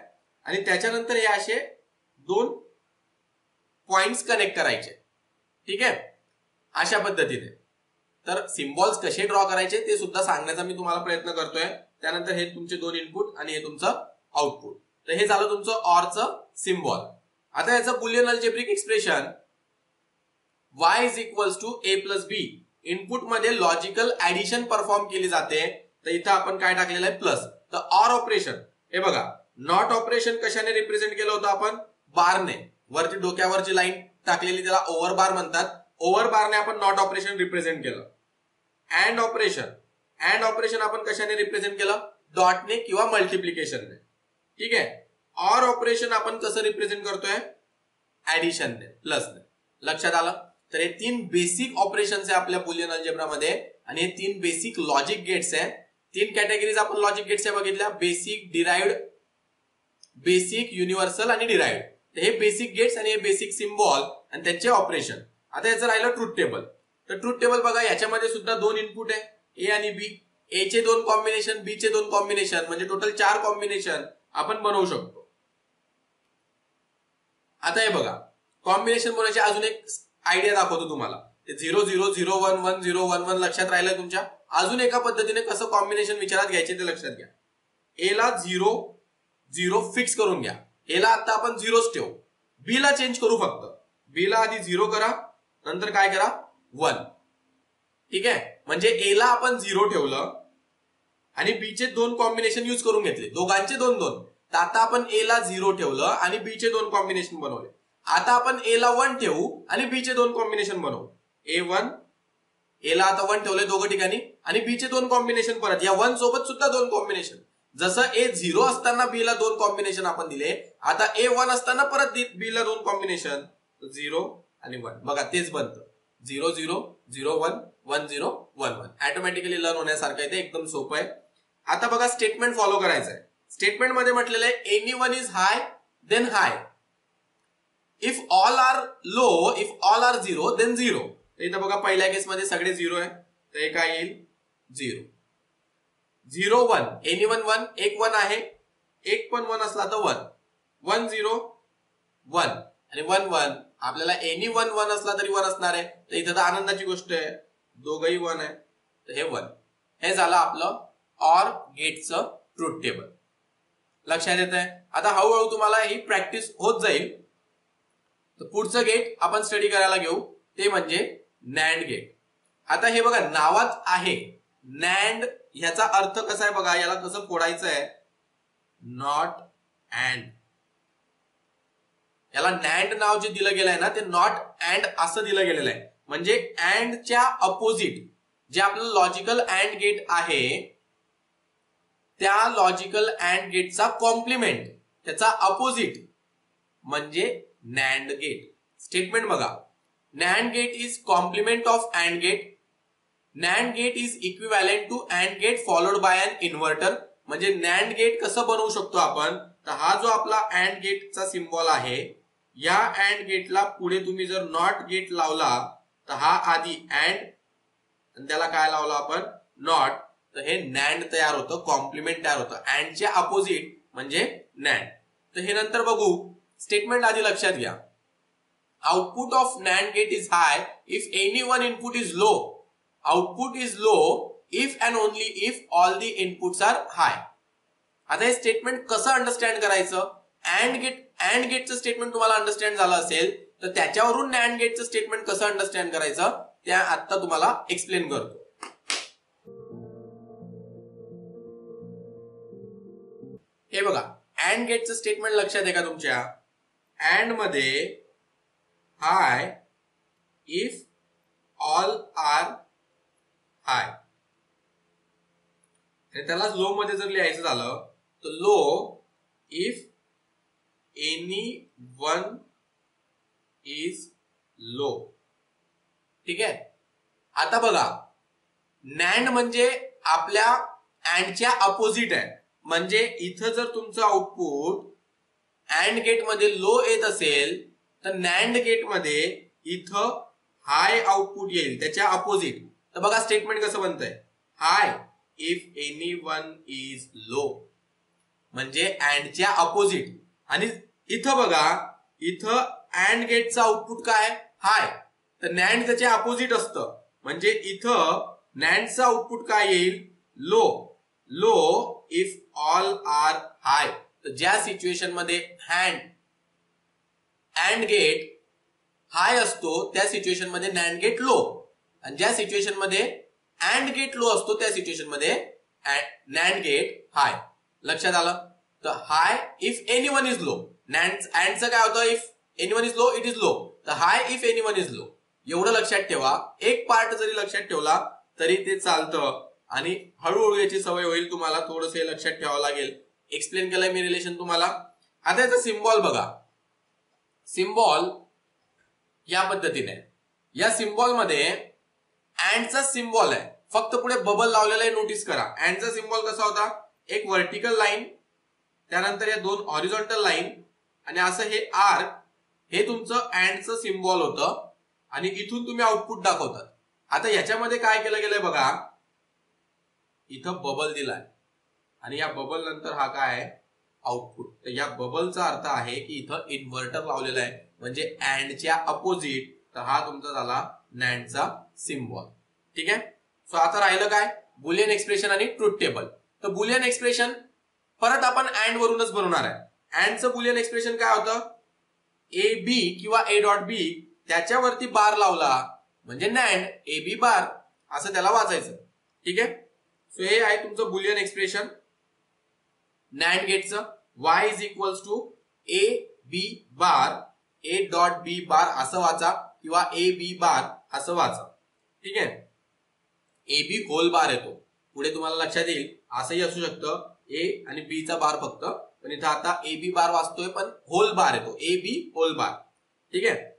Speaker 1: आणि त्याच्यानंतर हे असे दोन पॉइंट्स कनेक्ट करायचे. ठीक आहे, अशा पद्धतीने. तर सिम्बॉल्स कसे ड्रॉ करायचे ते सुद्धा सांगण्याचा मी तुम्हाला प्रयत्न करतोय. त्यानंतर हे तुमचे दोन इनपुट आणि हे तुमचं आउटपुट. तर हे झालं तुमचं ऑरचं सिम्बॉल. आता याचं Boolean algebraic expression y is equals to a plus B. Input मध्ये लॉजिकल ऍडिशन परफॉर्म केली जाते, तर इथं आपण काय टाकलेलं आहे, प्लस. तर ऑर ऑपरेशन, हे बघा, नॉट ऑपरेशन कशाने रिप्रेझेंट केलं होतं आपण, बारने. वरती डोक्यावरची लाईन टाकलेली त्याला ओव्हर बार म्हणतात. ओव्हर बारने आपण नॉट ऑपरेशन रिप्रेझेंट केलं. अँड ऑपरेशन आपण कशाने रिप्रेझेंट केलं, डॉटने किंवा मल्टिप्लिकेशनने. ठीक आहे. ऑर ऑपरेशन आपण कसं रिप्रेझेंट करतोय, ऍडिशनने, प्लसने. लक्षात आलं. तर हे 3 बेसिक ऑपरेशन्स आहे आपल्या बुलियन अल्जेब्रामध्ये आणि हे 3 बेसिक लॉजिक गेट्स आहे. 3 कॅटेगरीज आपण लॉजिक गेट्सच्या बघितल्या, बेसिक, डिराइव्ड, बेसिक, युनिव्हर्सल आणि डिराइव्ड. तर हे बेसिक गेट्स आणि हे बेसिक सिम्बॉल आणि त्यांचे ऑपरेशन. आता याचं राहिलं ट्रूथ टेबल. तर ट्रूथ टेबल बघा, याच्यामध्ये सुद्धा 2 इनपुट आहे, ए आणि बी. ए चे 2 कॉम्बिनेशन, बी चे 2 कॉम्बिनेशन, म्हणजे टोटल 4 कॉम्बिनेशन आपण बनवू शकतो. आता हे बघा, कॉम्बिनेशन बनवायची अजून एक आयडिया दाखवतो तुम्हाला. ते 0 0 0 1 1 0 1 1 लक्षात राहिलं तुमच्या. अजून एका पद्धतीने कसं कॉम्बिनेशन विचारात घ्यायचे ते लक्षात घ्या. ए ला 0 0 फिक्स करून घ्या. ए ला आता आपण 0च ठेवू, बी ला चेंज करू. फक्त बी ला आधी 0 करा, नंतर काय करा, 1. ठीक आहे, म्हणजे ए ला आपण 0 ठेवलं आणि बी चे 2 कॉम्बिनेशन युज करून घेतले, दोघांचे 2 2. तर आता आपण ए ला 0 ठेवलं आणि बी चे 2 कॉम्बिनेशन बनवले. आता आपण ए ला 1 ठेवू आणि बी चे 2 कॉम्बिनेशन बनवू. A1, ए ला आता 1 ठेवले दोघं ठिकाणी आणि बी चे 2 कॉम्बिनेशन परत, या 1 सोबत सुद्धा 2 कॉम्बिनेशन. जसं ए 0 असताना बी ला 2 कॉम्बिनेशन आपण दिले, आता ए 1 असताना परत बी ला 2 कॉम्बिनेशन, 0 आणि 1. बघा तेच बनतं, 0 0 0 1 1 0 1 1. ऑटोमॅटिकली लर्न होण्यासारखं आहे, ते एकदम सोपं आहे. आता बघा स्टेटमेंट फॉलो करायचं आहे. स्टेटमेंट मध्ये म्हटलेलं आहे any one is high then high, if all are low, if all are 0 then 0. इथं बघा पहिल्या केस मध्ये सगळे 0 आहे, तर हे काय येईल, 0 0 1. एनी वन 1, एक 1 आहे, एक पण 1 असला तर 1 1 0 1 आणि 1 1. आपल्याला एनी 1 1 असला तरी 1 असणार आहे, तर इथं तर आनंदाची गोष्ट आहे, दोघंही 1 आहे, तर हे 1. हे झालं आपलं ऑर गेटचं ट्रूथ टेबल. लक्षात येत आहे. आता हळूहळू तुम्हाला ही प्रॅक्टिस होत जाईल. तर पुढचं गेट आपण स्टडी करायला घेऊ, ते म्हणजे नॅन्ड गेट. आता हे बघा नावात आहे नॅन्ड, ह्याचा अर्थ कसा आहे बघा, याला कसं फोडायचं आहे, नॉट अँड. याला नॅन्ड नाव जे दिलं गेलंय ना, ते नॉट अँड असं दिलं गेलेलं आहे. म्हणजे अँडच्या अपोजिट जे आपलं लॉजिकल अँड गेट आहे, त्या लॉजिकल अँड गेटचा कॉम्प्लिमेंट, त्याचा अपोजिट म्हणजे नॅन्ड गेट. स्टेटमेंट बघा, NAND gate is complement of and gate. NAND gate is equivalent to and gate followed by an inverter. म्हणजे नॅन्ड गेट कसं बनवू शकतो आपण, तर हा जो आपला अँड गेटचा सिम्बॉल आहे, या अँड गेटला पुढे तुम्ही जर नॉट गेट लावला तर हा आधी अँड आणि त्याला काय लावला आपण नॉट, तर हे नॅन्ड तयार होतं, कॉम्प्लिमेंट तयार होतं. अँडच्या अपोजिट म्हणजे नॅन्ड. तर हे नंतर बघू. स्टेटमेंट आधी लक्षात घ्या. Output of NAND gate is high if any one input is low. Output is low if and only if all the inputs are high. आता हे स्टेटमेंट कसं अंडरस्टँड करायचं? अँड गेटचं स्टेटमेंट तुम्हाला अंडरस्टँड झालं असेल तर त्याच्यावरून नॅन्ड गेटचं स्टेटमेंट कसं अंडरस्टँड करायचं त्या आता तुम्हाला एक्सप्लेन करतो. हे बघा, अँड गेटचं स्टेटमेंट लक्षात आहे का तुमच्या? अँड मध्ये हाय इफ ऑल आर हाय. त्याला लो मध्ये जर लिहायचं झालं तर low if any one is low. ठीक आहे. आता बघा, नॅन्ड म्हणजे आपल्या अँडच्या अपोजिट आहे. म्हणजे इथं जर तुमचं आउटपुट अँड गेट मध्ये लो येत असेल तर नॅन्ड गेट मध्ये इथं हाय आउटपुट येईल त्याच्या अपोजिट. तर बघा स्टेटमेंट कसं बनतंय, high if any one is low म्हणजे अँडच्या अपोजिट. आणि इथं बघा, इथं अँड गेटचं आउटपुट काय हाय, तर नॅन्ड त्याच्या अपोजिट असतं. म्हणजे इथं नॅन्डचं आउटपुट काय येईल low. Low if all are high. तर ज्या सिच्युएशन मध्ये अँड गेट हाय असतो त्या सिच्युएशन मध्ये नॅन्ड गेट लो, आणि ज्या सिच्युएशन मध्ये अँड गेट लो असतो त्या सिच्युएशन मध्ये नॅन्ड गेट हाय. लक्षात आलं? तर high if any one is low. अँडचं काय होतं, if any one is low it is low. तर high if any one is low. एवढं लक्षात ठेवा. एक पार्ट जरी लक्षात ठेवला तरी ते चालतं आणि हळूहळू याची सवय होईल तुम्हाला. थोडंसं हे लक्षात ठेवावं लागेल. एक्सप्लेन केलंय मी रिलेशन तुम्हाला. आता याचा सिम्बॉल बघा. सिम्बॉल या पद्धतीने, या सिम्बॉल मध्ये अँडचा सिम्बॉल आहे, फक्त पुढे बबल लावलेला आहे. नोटीस करा अँडचा सिम्बॉल कसा होता, एक व्हर्टिकल लाईन, त्यानंतर या दोन हॉरिझॉन्टल लाईन, आणि असं हे आर्क, हे तुमचं अँडचं सिम्बॉल होतं आणि इथून तुम्ही आउटपुट दाखवतात. आता याच्यामध्ये काय केलं गेलंय बघा, इथं बबल दिलाय आणि या बबल नंतर हा काय आहे आउटपुट. तर या बबलचा अर्थ आहे की इथं इन्व्हर्टर लावलेला आहे म्हणजे अँडच्या अपोजिट. तर हा तुमचा झाला नॅन्डचा सिम्बॉल. ठीक आहे. सो आता राहिलं काय, बुलियन एक्सप्रेशन आणि ट्रुथ टेबल. तर बुलियन एक्सप्रेशन परत आपण अँड वरूनच बनवणार आहे. अँडचं बुलियन एक्सप्रेशन काय होतं, ए बी किंवा ए डॉट बी त्याच्यावरती बार लावला म्हणजे नॅन्ड ए बी बार असं त्याला वाचायचं. ठीक आहे. सो हे आहे तुमचं बुलियन एक्सप्रेशन नॅन्ड गेटचं. y is equals to A B bar A dot B bar असं वाचा किंवा ए बी बार असं वाचा. ठीक आहे. ए बी होल बार येतो पुढे तुम्हाला लक्षात येईल. असंही असू शकतं ए आणि बी चा बार फक्त, पण इथं आता ए बी बार वाचतोय पण होल बार येतो, ए बी होल बार. ठीक आहे.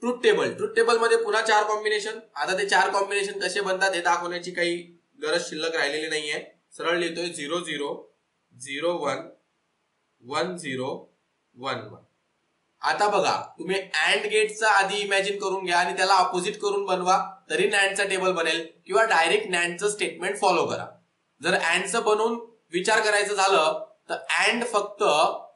Speaker 1: ट्रुथ टेबल, ट्रुथ टेबल मध्ये पुन्हा 4 कॉम्बिनेशन. आता ते 4 कॉम्बिनेशन कसे बनतात हे दाखवण्याची काही गरज शिल्लक राहिलेली नाहीये. सरळ लिहितोय 0 0 0 1 1 0 1 1. आता बघा तुम्ही अँड गेटचा आधी इमॅजिन करून घ्या आणि त्याला अपोजिट करून बनवा तरी नॅन्डचा टेबल बनेल, किंवा डायरेक्ट नॅन्डचं स्टेटमेंट फॉलो करा. जर अँडचं बनवून विचार करायचं झालं तर अँड फक्त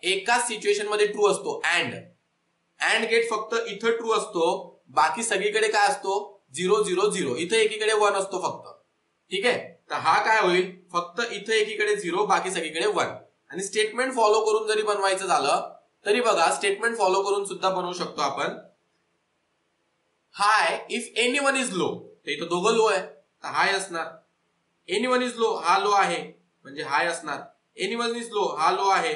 Speaker 1: एकाच सिच्युएशन मध्ये ट्रू असतो. अँड गेट फक्त इथं ट्रू असतो, बाकी सगळीकडे काय असतो 0 0 0. इथं एकीकडे 1 असतो फक्त. ठीक आहे. तर हा काय होईल, फक्त इथं एकीकडे 0 बाकी सगळीकडे 1. आणि स्टेटमेंट फॉलो करून जरी बनवायचं झालं तरी बघा स्टेटमेंट फॉलो करून सुद्धा बनवू शकतो आपण. High if any one is low, तर इथं दोघं लो आहे तर हाय असणार. एनी वन इज लो, हा लो आहे म्हणजे हाय असणार. एनी वन इज लो, हा लो आहे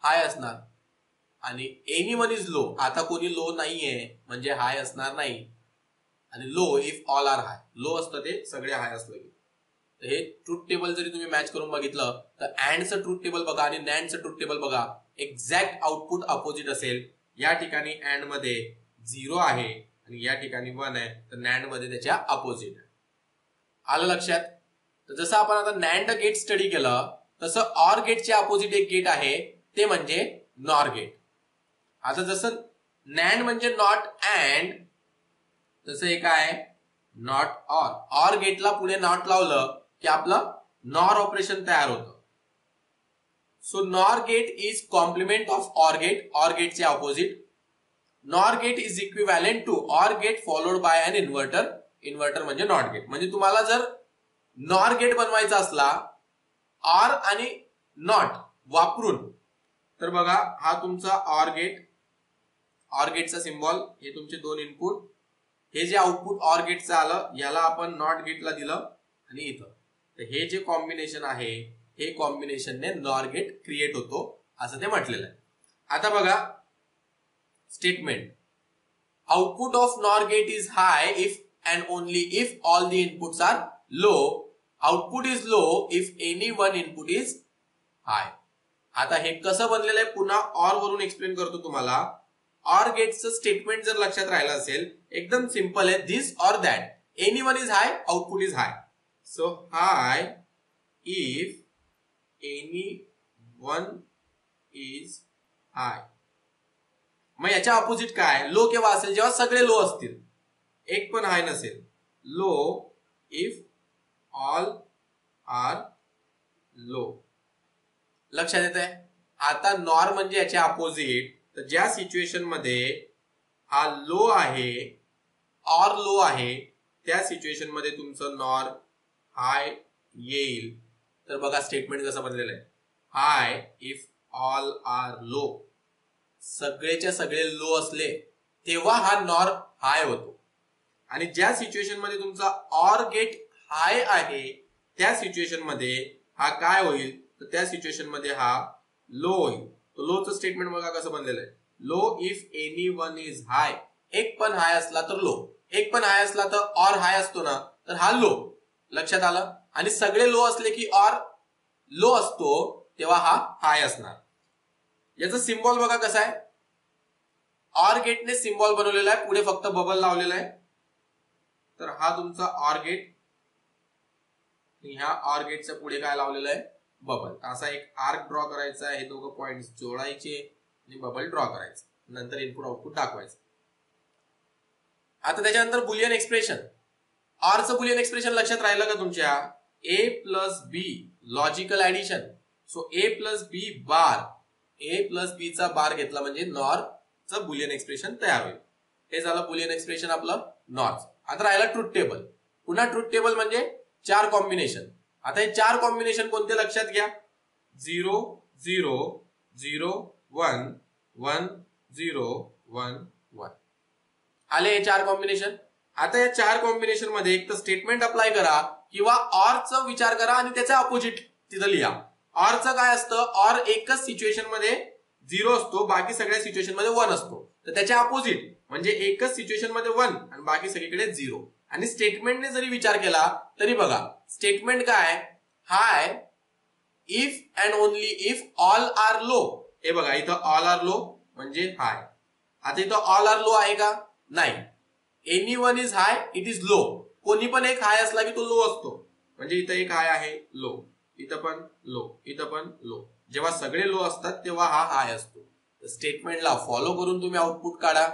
Speaker 1: हाय असणार. आणि एनी वन इज लो, आता कोणी लो नाहीये म्हणजे हाय असणार नाही. आणि low if all are high, low असतं ते सगळे हाय असलं की. तर हे ट्रुथ टेबल जरी तुम्ही मॅच करून बघितलं तर अँडचं ट्रुथ टेबल बघा आणि नॅन्डचं ट्रुथ टेबल बघा, एक्झॅक्ट आउटपुट अपोजिट असेल. या ठिकाणी अँड मध्ये 0 आहे आणि या ठिकाणी 1 आहे, तर नॅन्ड मध्ये त्याच्या अपोजिट आहे. आलं लक्षात? तर जसं आपण आता नॅन्ड गेट स्टडी केलं तसं ऑर गेटच्या अपोजिट एक गेट आहे ते म्हणजे नॉर गेट. आता जसं नॅन्ड म्हणजे नॉट अँड, तसं हे काय नॉट ऑर. ऑर गेटला पुढे नॉट लावलं की आपलं नॉर ऑपरेशन तयार होतं. So NOR gate is complement of OR gate. OR गेटचे opposite. NOR gate is equivalent to OR gate followed by an inverter. Inverter म्हणजे नॉट गेट. म्हणजे तुम्हाला जर नॉर गेट बनवायचा असला ऑर आणि नॉट वापरून, तर बघा हा तुमचा ऑर गेट. ऑर गेटचा सिम्बॉल, हे तुमचे दोन इनपुट. हे जे आउटपुट ऑर गेटचं आलं याला आपण नॉट गेटला दिलं आणि इथं. तर हे जे कॉम्बिनेशन आहे हे कॉम्बिनेशनने नॉर गेट क्रिएट होतो असं ते म्हटलेलं आहे. आता बघा statement. Output of NOR gate is high if and only if all the inputs are low. Output is low if any one input is high. आता हे कसं बनलेलं आहे पुन्हा ऑर वरून एक्सप्लेन करतो तुम्हाला. ऑर गेटचं स्टेटमेंट जर लक्षात राहिलं असेल एकदम सिंपल आहे. This or that. Any one is high, output is high. So high if any one is high. मग याच्या ऑपोजिट काय, लो केव्हा असेल, जेव्हा सगळे लो असतील, एक पण हाय नसेल. Low if all are low. लक्षात येत आहे. आता नॉर म्हणजे याचे ऑपोजिट. तर ज्या सिच्युएशन मध्ये हा लो आहे ऑर लो आहे त्या सिच्युएशन मध्ये तुमचं नॉर हाय येईल. तर बघा स्टेटमेंट कसं बनलेलं आहे. हाय इफ ऑल आर लो. सगळेच्या सगळे लो असले तेव्हा हा नॉर हाय होतो. आणि ज्या सिच्युएशन मध्ये तुमचा ऑर गेट हाय आहे त्या सिच्युएशन मध्ये हा काय होईल, तर त्या सिच्युएशन मध्ये हा लो होईल. तो लोचं स्टेटमेंट बघा कसं बनलेलं आहे. Low if any one is high. एक पण हाय असला तर लो, एक पण हाय असला तर ऑर हाय असतो ना, तर हा लो. लक्षात आलं. आणि सगळे लो असले की ऑर लो असतो तेव्हा हा हाय असणार. याचा सिम्बॉल बघा कसा आहे. ऑर गेटने सिम्बॉल बनवलेला आहे, पुढे फक्त बबल लावलेला आहे. तर हा तुमचा ऑर गेट. ह्या ऑर गेटच्या पुढे काय लावलेलं आहे, बबल. असा एक आर्क ड्रॉ करायचा. हे दोघं पॉइंट जोडायचे आणि बबल ड्रॉ करायचं. नंतर इनपुट आउटपुट दाखवायचं. आता त्याच्यानंतर बुलियन एक्सप्रेशन. ऑरचं बुलियन एक्सप्रेशन लक्षात राहिलं का तुमच्या. A plus B logical addition. So A plus B bar. A plus B चा बार घेतला म्हणजे नॉरचं बुलियन एक्सप्रेशन तयार होईल. हे झालं बुलियन एक्सप्रेशन आपलं नॉरचं. आता राहिलं ट्रुथ टेबल. पुन्हा ट्रुथ टेबल म्हणजे 4 कॉम्बिनेशन. आता हे 4 कॉम्बिनेशन कोणते लक्षात घ्या. 0 0 0 1 1 0 1 1 आले हे 4 कॉम्बिनेशन. आता या 4 कॉम्बिनेशन मध्ये एक तर स्टेटमेंट अप्लाय करा किंवा ऑरचा विचार करा आणि त्याचा अपोजिट तिथं लिहा. ऑरचं काय असतं, ऑर एकच सिच्युएशन मध्ये 0 असतो, बाकी सगळ्या सिच्युएशन मध्ये 1 असतो. तर त्याच्या अपोजिट म्हणजे एकच सिच्युएशन मध्ये 1 आणि बाकी सगळीकडे 0. आणि स्टेटमेंटने जरी विचार केला तरी बघा स्टेटमेंट काय, high if and only if all are low. हे बघा इथं ऑल आर लो म्हणजे हाय. आता इथं ऑल आर लो आहे का, नाही. Any one is high, it is low. कोणी पण एक हाय असला की तो लो असतो. म्हणजे इथं एक हाय आहे लो, इथं पण लो, इथं पण लो. जेव्हा सगळे लो असतात तेव्हा हा हाय असतो. स्टेटमेंटला फॉलो करून तुम्ही आउटपुट काढा.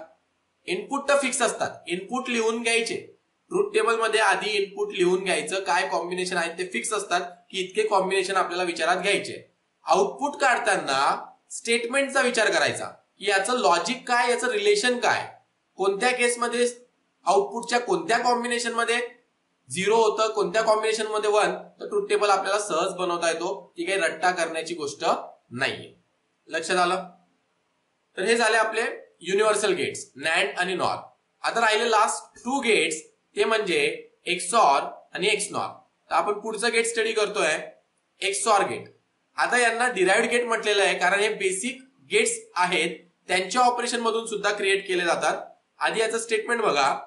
Speaker 1: इनपुट तर फिक्स असतात, इनपुट लिहून घ्यायचे. ट्रुथ टेबल मध्ये आधी इनपुट लिहून घ्यायचं, काय कॉम्बिनेशन आहेत ते फिक्स असतात की इतके कॉम्बिनेशन आपल्याला विचारात घ्यायचे. आउटपुट काढताना स्टेटमेंटचा विचार करायचा की याचं लॉजिक काय, याचं रिलेशन काय, कोणत्या केसमध्ये आउटपुटच्या कोणत्या कॉम्बिनेशन मध्ये 0 होतं, कोणत्या कॉम्बिनेशन मध्ये 1. तर ट्रुथ टेबल आपल्याला सहज बनवता येतो. ती काही रट्टा करण्याची गोष्ट नाहीये. लक्षात आलं. तर हे झाले आपले युनिव्हर्सल गेट्स नॅन्ड आणि नॉर. आता राहिले लास्ट 2 गेट्स, ते म्हणजे एक्सऑर आणि एक्सनॉर. तर आपण पुढचं गेट स्टडी करतोय एक्सऑर गेट. आता यांना डिराइव्ड गेट म्हटलेलं आहे कारण हे बेसिक गेट्स आहेत, त्यांच्या ऑपरेशन मधून सुद्धा क्रिएट केले जातात. आधी याचं स्टेटमेंट बघा.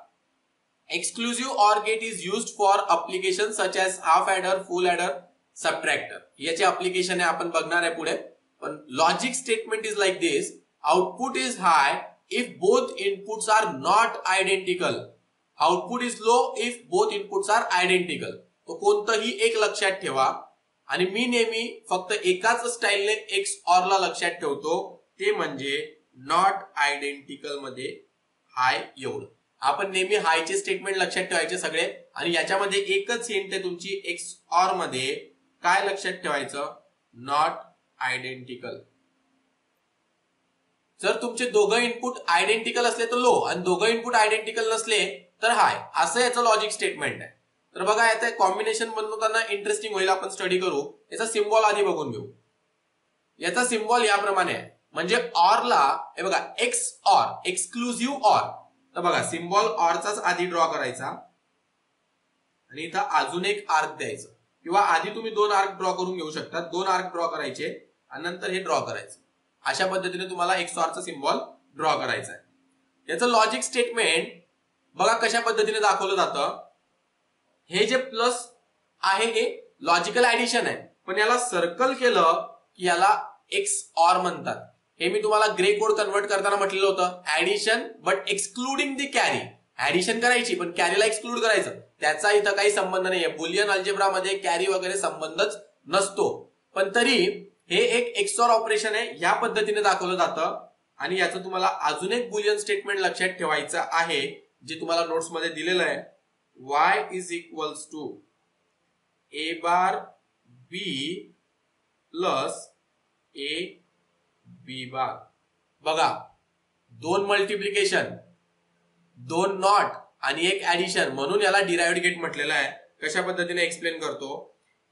Speaker 1: Exclusive or gate is used for application such as half adder, full adder, subtractor. याचे अप्लिकेशन आहे आपण बघणार आहे पुढे. पण logic statement is like this. Output is high if both inputs are not identical. Output is low if both inputs are identical. तो कोणतंही एक लक्षात ठेवा. आणि मी नेहमी फक्त एकाच स्टाईलने एक्स ऑर ला लक्षात ठेवतो, ते म्हणजे नॉट आयडेंटिकल मध्ये हाय एवढं. आपण नेहमी हायचे स्टेटमेंट लक्षात ठेवायचे सगळे, आणि याच्यामध्ये एकच हिंट आहे तुमची, एक्स ऑर मध्ये काय लक्षात ठेवायचं, नॉट आयडेंटिकल. जर तुमचे दोघं इनपुट आयडेंटिकल असले तर लो, आणि दोघं इनपुट आयडेंटिकल नसले तर हाय, असं याचं लॉजिक स्टेटमेंट आहे. तर बघा आता कॉम्बिनेशन बनवताना इंटरेस्टिंग होईल, आपण स्टडी करू. याचा सिम्बॉल आधी बघून घेऊ. याचा सिम्बॉल याप्रमाणे आहे, म्हणजे ऑरला हे बघा एक्स ऑर, एक्सक्लुझिव्ह ऑर. तर बघा सिम्बॉल ऑरचाच आधी ड्रॉ करायचा, आणि इथं अजून एक आर्क द्यायचं, किंवा आधी तुम्ही 2 आर्क ड्रॉ करून घेऊ शकता. 2 आर्क ड्रॉ करायचे आणि नंतर हे ड्रॉ करायचं. अशा पद्धतीने तुम्हाला एक्स ऑरचा सिम्बॉल ड्रॉ करायचा आहे. याचं लॉजिक स्टेटमेंट बघा कशा पद्धतीने दाखवलं जातं. हे जे प्लस आहे हे लॉजिकल ऍडिशन आहे, पण याला सर्कल केलं की याला एक्स ऑर म्हणतात. हे मी तुम्हाला ग्रे कोड कन्वर्ट करताना म्हटलेलं होतं, addition but excluding the carry. Addition करायची पण कॅरीला एक्सक्लूड करायचं, त्याचा इथं काही संबंध नाहीये. बुलियन अल्जेब्रामध्ये कॅरी वगैरे संबंधच नसतो, पण तरी हे एक एक्सऑर ऑपरेशन आहे, या पद्धतीने दाखवलं जातं. आणि याचं तुम्हाला अजून एक बुलियन स्टेटमेंट लक्षात ठेवायचं आहे, जे तुम्हाला नोट्स मध्ये दिलेलं आहे. y is equals to A bar B plus A B bar. बघा 2 मल्टिप्लिकेशन, 2 नॉट आणि 1 ऍडिशन, म्हणून याला डिराइव्हड गेट म्हटलेलं आहे. कशा पद्धतीने एक्सप्लेन करतो.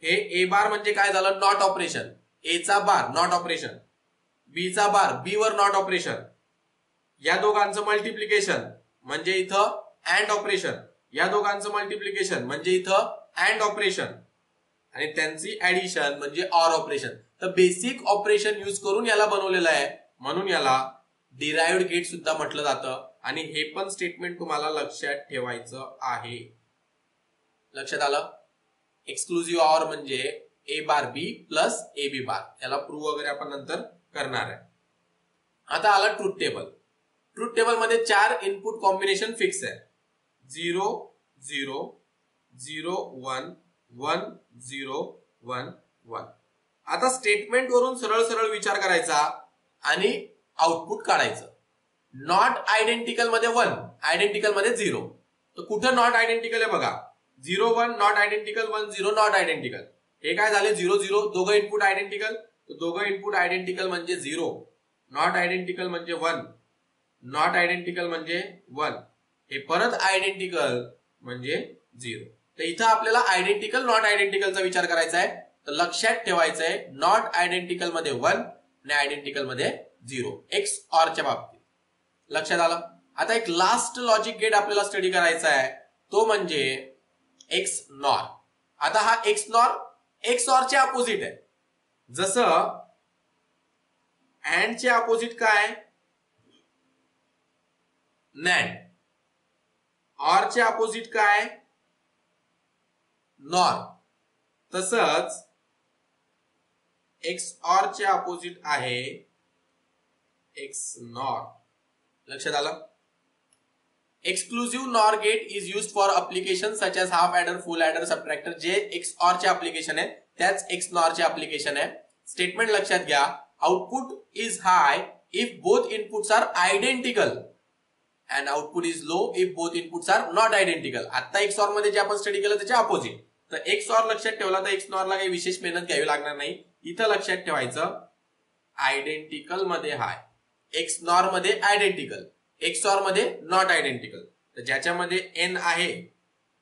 Speaker 1: हे ए बार म्हणजे काय झालं, नॉट ऑपरेशन. ए चा बार नॉट ऑपरेशन, बी चा बार बी वर नॉट ऑपरेशन. या दोघांचं मल्टिप्लिकेशन म्हणजे इथं अँड ऑपरेशन, या दोघांचं मल्टिप्लिकेशन म्हणजे इथं अँड ऑपरेशन, आणि त्यांची ऍडिशन म्हणजे ऑर ऑपरेशन. तर बेसिक ऑपरेशन यूज करून याला बनवलेलं आहे, म्हणून याला डिराइव्हड गेट सुद्धा म्हटलं जातं. आणि हे पण स्टेटमेंट तुम्हाला लक्षात ठेवायचं आहे. लक्षात आलं. एक्सक्लुझिव्ह ऑर म्हणजे ए bar B plus A B बार. याला प्रूव्ह वगैरे आपण नंतर करणार आहे. आता आला ट्रूथ टेबल. ट्रूथ टेबल मध्ये 4 इनपुट कॉम्बिनेशन फिक्स आहे, 0 0 0 1 1 0 1 1. आता स्टेटमेंट वरून सरळ सरळ विचार करायचा आणि आउटपुट काढायचं. नॉट आयडेंटिकल मध्ये 1, आयडेंटिकल मध्ये 0. तर कुठं नॉट आयडेंटिकल आहे बघा, 0 1 नॉट आयडेंटिकल, 1 0 नॉट आयडेंटिकल. हे काय झाले 0 0, दोघं इनपुट आयडेंटिकल. तर दोघं इनपुट आयडेंटिकल म्हणजे 0, नॉट आयडेंटिकल म्हणजे 1, नॉट आयडेंटिकल म्हणजे 1, हे परत आयडेंटिकल म्हणजे 0. तर इथं आपल्याला आयडेंटिकल नॉट आयडेंटिकलचा विचार करायचा आहे. तर लक्षात ठेवायचं आहे नॉट आयडेंटिकल मध्ये 1 आणि आयडेंटिकल मध्ये 0, एक्स ऑरच्या बाबतीत. लक्षात आलं. आता एक लास्ट लॉजिक गेट आपल्याला स्टडी करायचा आहे, तो म्हणजे एक्स नॉर. आता हा एक्स नॉर एक्स ऑरचे अपोजिट आहे. जसं अँड चे अपोजिट काय, नॅन्ड. ऑर चे अपोजिट काय, नॉर. तसंच एक्स ऑर चे अपोजिट आहे एक्स नॉर. लक्षात आलं. Exclusive NOR gate is used for application such as half adder, full adder, subtractor. जे एक्स ऑर चे अप्लिकेशन आहे त्याच एक्स नॉर चे अप्लिकेशन आहे. स्टेटमेंट लक्षात घ्या, output is high if both inputs are identical and output is low if both inputs are not identical. आता XOR मध्ये जे आपण स्टडी केलं त्याच्या अपोजिट. तर एक्स ऑर लक्षात ठेवला तर एक्स नॉरला काही विशेष मेहनत घ्यावी लागणार नाही. इथं लक्षात ठेवायचं आयडेंटिकल मध्ये हाय, एक्स नॉर मध्ये आयडेंटिकल, एक्स ऑर मध्ये नॉट आयडेंटिकल. तर ज्याच्यामध्ये एन आहे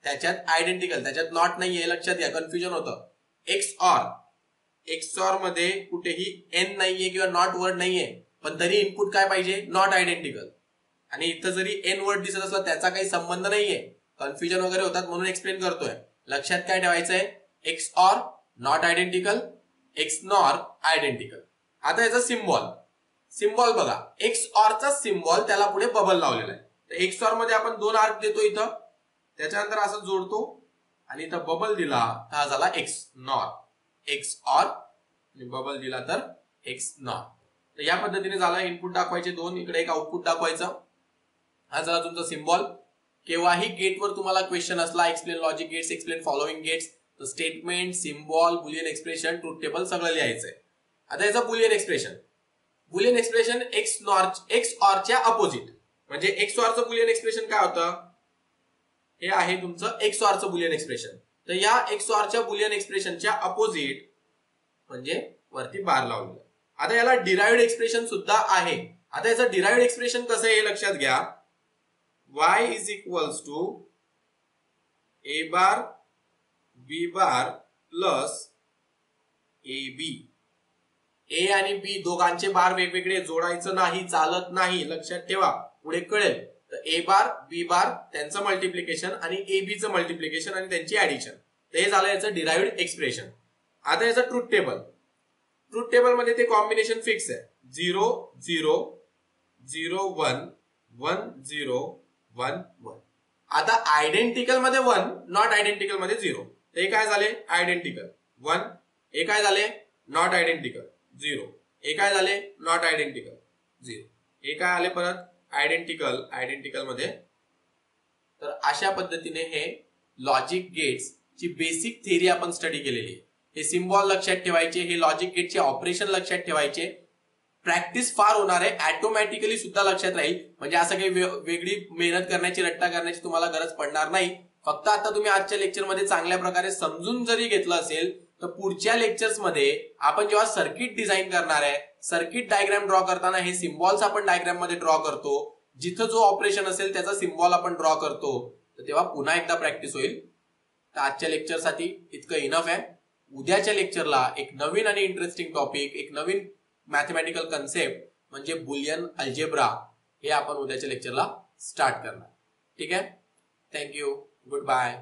Speaker 1: त्याच्यात आयडेंटिकल, त्याच्यात नॉट नाहीये. लक्षात घ्या, कन्फ्युजन होतं. एक्स ऑर मध्ये कुठेही एन नाहीये किंवा नॉट वर्ड नाहीये, पण तरी इनपुट काय पाहिजे, नॉट आयडेंटिकल. आणि इथं जरी एन वर्ड दिसत असला त्याचा काही संबंध नाहीये, कन्फ्युजन वगैरे होतात म्हणून एक्सप्लेन करतोय. लक्षात काय ठेवायचंय, x or not identical, x nor identical. आता याचा सिम्बॉल बघा, एक्स ऑरचा सिम्बॉल त्याला पुढे बबल लावलेला आहे. तर एक्स ऑर मध्ये आपण 2 आर्क देतो इथं, त्याच्यानंतर असं जोडतो आणि इथं बबल दिला हा झाला एक्स नॉर. एक्स ऑर आणि बबल दिला तर एक्स नॉर. तर या पद्धतीने झाला. इनपुट दाखवायचे 2, इकडे एक आउटपुट दाखवायचं. हा झाला तुमचा सिम्बॉल. केव्हाही गेटवर तुम्हाला क्वेश्चन असला, explain logic gates, explain following gates, तर statement, symbol, Boolean expression, truth table सगळं लिहायचंय. आता याचा Boolean expression, Boolean expression X ऑरच्या अपोजिट, म्हणजे एक्स ऑरचं बुलियन एक्सप्रेशन काय होतं, हे आहे तुमचं एक्स ऑरचं बुलियन एक्सप्रेशन. तर या एक्स ऑरच्या बुलियन एक्सप्रेशनच्या अपोजिट म्हणजे वरती बार लावलेला. आता याला डिराइव्ड एक्सप्रेशन सुद्धा आहे. आता याचं डिराइव्ड एक्सप्रेशन कसं आहे हे लक्षात घ्या. y is equals to a bar b bar plus ab. A आणि बी दोघांचे बार वेगवेगळे जोडायचं नाही, चालत नाही, लक्षात ठेवा, पुढे कळेल. तर ए बार बी बार त्यांचं मल्टिप्लिकेशन आणि ए बी चं मल्टिप्लिकेशन आणि त्यांची ऍडिशन. तर हे झालं याचं डिराइव्ड एक्सप्रेशन. आता याचं ट्रूथ टेबल. ट्रूथ टेबल मध्ये ते कॉम्बिनेशन फिक्स आहे, 0 0 0 1 1 0 1 1. आता आयडेंटिकल मध्ये 1, नॉट आयडेंटिकल मध्ये 0. ते काय झाले आयडेंटिकल 1. हे काय झाले नॉट आयडेंटिकल 0. हे काय झाले नॉट आयडेंटिकल 0. हे काय आले परत आयडेंटिकल मध्ये. तर अशा पद्धतीने हे लॉजिक गेट्स ची बेसिक थिअरी आपण स्टडी केलेली आहे. हे सिम्बॉल लक्षात ठेवायचे, हे लॉजिक गेटचे ऑपरेशन लक्षात ठेवायचे. प्रॅक्टिस फार होणार आहे, ऑटोमॅटिकली सुद्धा लक्षात राहील. म्हणजे असं काही वेगळी मेहनत करण्याची, रट्टा करण्याची तुम्हाला गरज पडणार नाही. फक्त आता तुम्ही आजच्या लेक्चरमध्ये चांगल्या प्रकारे समजून जरी घेतलं असेल तर पुढच्या लेक्चर्स मध्ये आपण जेव्हा सर्किट डिझाईन करणार आहे, सर्किट डायग्राम ड्रॉ करताना हे सिम्बॉल्स आपण डायग्राम मध्ये ड्रॉ करतो. जिथं जो ऑपरेशन असेल त्याचा सिम्बॉल आपण ड्रॉ करतो. तर तेव्हा पुन्हा एकदा प्रॅक्टिस होईल. तर आजच्या लेक्चरसाठी इतकं इनफ आहे. उद्याच्या लेक्चरला एक नवीन आणि इंटरेस्टिंग टॉपिक, एक नवीन मॅथमॅटिकल कन्सेप्ट म्हणजे बुलियन अल्जेब्रा हे आपण उद्याच्या लेक्चरला स्टार्ट करणार. ठीक आहे. थँक्यू. Good bye.